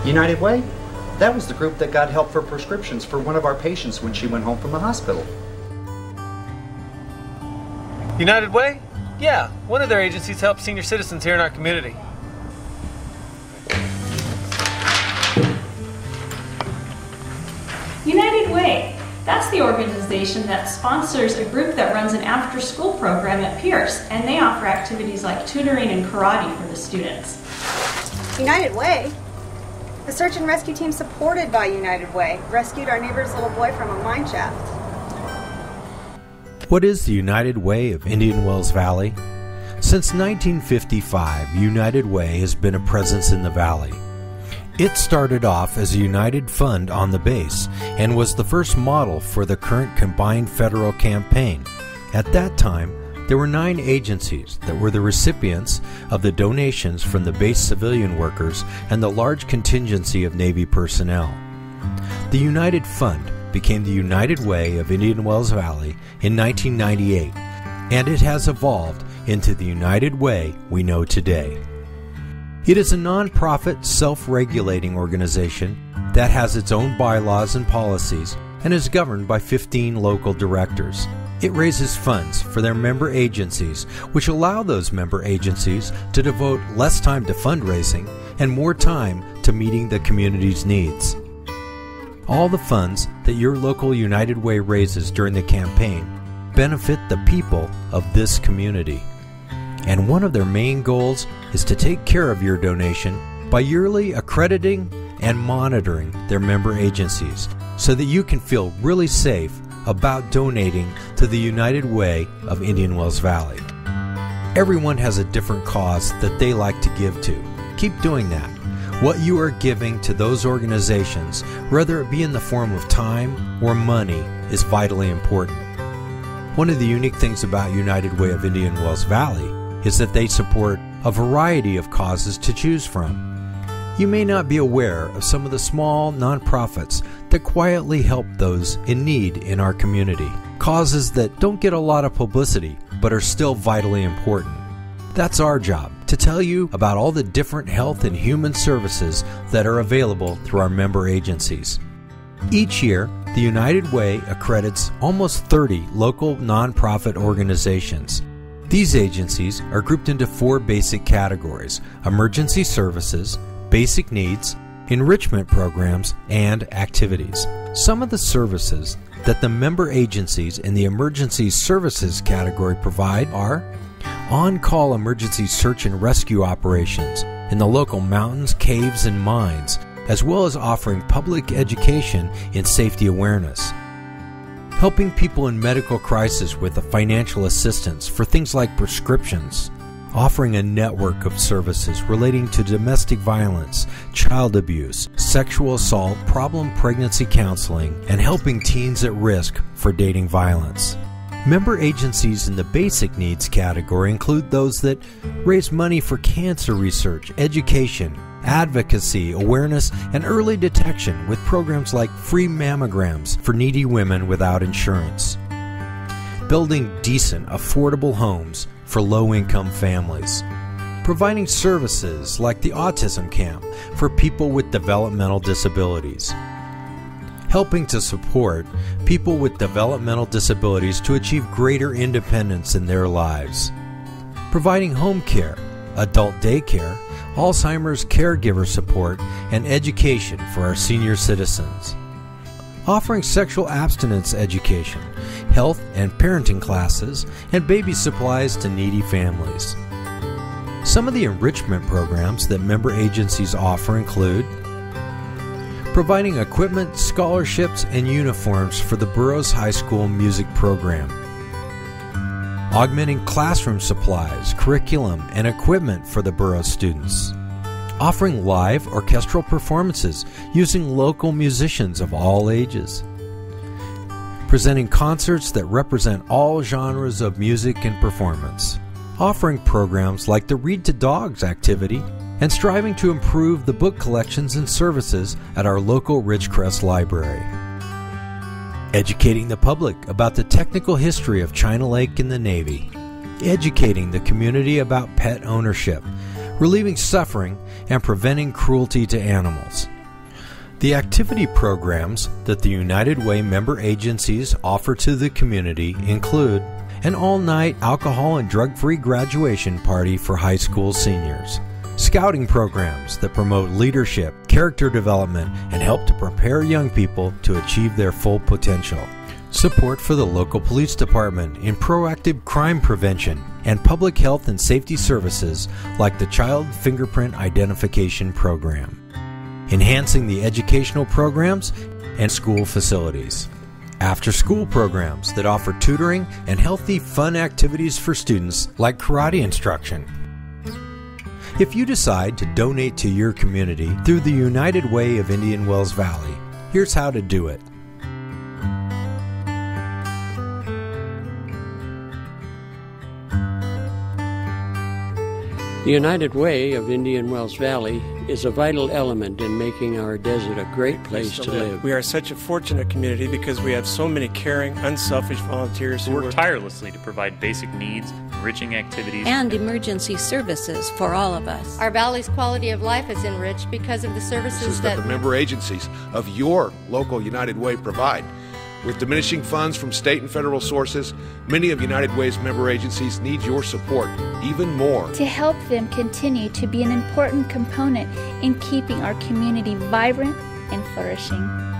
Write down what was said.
United Way? That was the group that got help for prescriptions for one of our patients when she went home from the hospital. United Way? Yeah, one of their agencies helps senior citizens here in our community. United Way. That's the organization that sponsors a group that runs an after-school program at Pierce, and they offer activities like tutoring and karate for the students. United Way? The search and rescue team supported by United Way rescued our neighbor's little boy from a mine shaft. What is the United Way of Indian Wells Valley? Since 1955, United Way has been a presence in the valley. It started off as a united fund on the base and was the first model for the current combined federal campaign. At that time, there were 9 agencies that were the recipients of the donations from the base civilian workers and the large contingency of Navy personnel. The United Fund became the United Way of Indian Wells Valley in 1998, and it has evolved into the United Way we know today. It is a nonprofit, self-regulating organization that has its own bylaws and policies and is governed by 15 local directors. It raises funds for their member agencies, which allow those member agencies to devote less time to fundraising and more time to meeting the community's needs. All the funds that your local United Way raises during the campaign benefit the people of this community. And one of their main goals is to take care of your donation by yearly accrediting and monitoring their member agencies so that you can feel really safe about donating to the United Way of Indian Wells Valley. Everyone has a different cause that they like to give to. Keep doing that. What you are giving to those organizations, whether it be in the form of time or money, is vitally important. One of the unique things about United Way of Indian Wells Valley is that they support a variety of causes to choose from. You may not be aware of some of the small nonprofits that quietly help those in need in our community. Causes that don't get a lot of publicity but are still vitally important. That's our job, to tell you about all the different health and human services that are available through our member agencies. Each year, the United Way accredits almost 30 local nonprofit organizations. These agencies are grouped into 4 basic categories: emergency services, basic needs, enrichment programs, and activities. Some of the services that the member agencies in the emergency services category provide are on-call emergency search and rescue operations in the local mountains, caves, and mines, as well as offering public education in safety awareness. Helping people in medical crisis with financial assistance for things like prescriptions. Offering a network of services relating to domestic violence, child abuse, sexual assault, problem pregnancy counseling, and helping teens at risk for dating violence. Member agencies in the basic needs category include those that raise money for cancer research, education, advocacy, awareness, and early detection with programs like free mammograms for needy women without insurance. Building decent, affordable homes for low-income families. Providing services like the Autism Camp for people with developmental disabilities. Helping to support people with developmental disabilities to achieve greater independence in their lives. Providing home care, adult daycare, Alzheimer's caregiver support, and education for our senior citizens. Offering sexual abstinence education, health and parenting classes, and baby supplies to needy families. Some of the enrichment programs that member agencies offer include providing equipment, scholarships, and uniforms for the Burroughs High School music program. Augmenting classroom supplies, curriculum, and equipment for the Burroughs students. Offering live orchestral performances using local musicians of all ages. Presenting concerts that represent all genres of music and performance. Offering programs like the Read to Dogs activity and striving to improve the book collections and services at our local Ridgecrest Library. Educating the public about the technical history of China Lake and the Navy. Educating the community about pet ownership, relieving suffering, and preventing cruelty to animals. The activity programs that the United Way member agencies offer to the community include an all-night alcohol and drug-free graduation party for high school seniors, scouting programs that promote leadership, character development, and help to prepare young people to achieve their full potential, support for the local police department in proactive crime prevention, and public health and safety services like the Child Fingerprint Identification Program, enhancing the educational programs and school facilities, after-school programs that offer tutoring and healthy, fun activities for students like karate instruction. If you decide to donate to your community through the United Way of Indian Wells Valley, here's how to do it. The United Way of Indian Wells Valley is a vital element in making our desert a great place to live. We are such a fortunate community because we have so many caring, unselfish volunteers who work tirelessly to provide basic needs, enriching activities, and emergency services for all of us. Our valley's quality of life is enriched because of the services that the member agencies of your local United Way provide. With diminishing funds from state and federal sources, many of United Way's member agencies need your support even more to help them continue to be an important component in keeping our community vibrant and flourishing.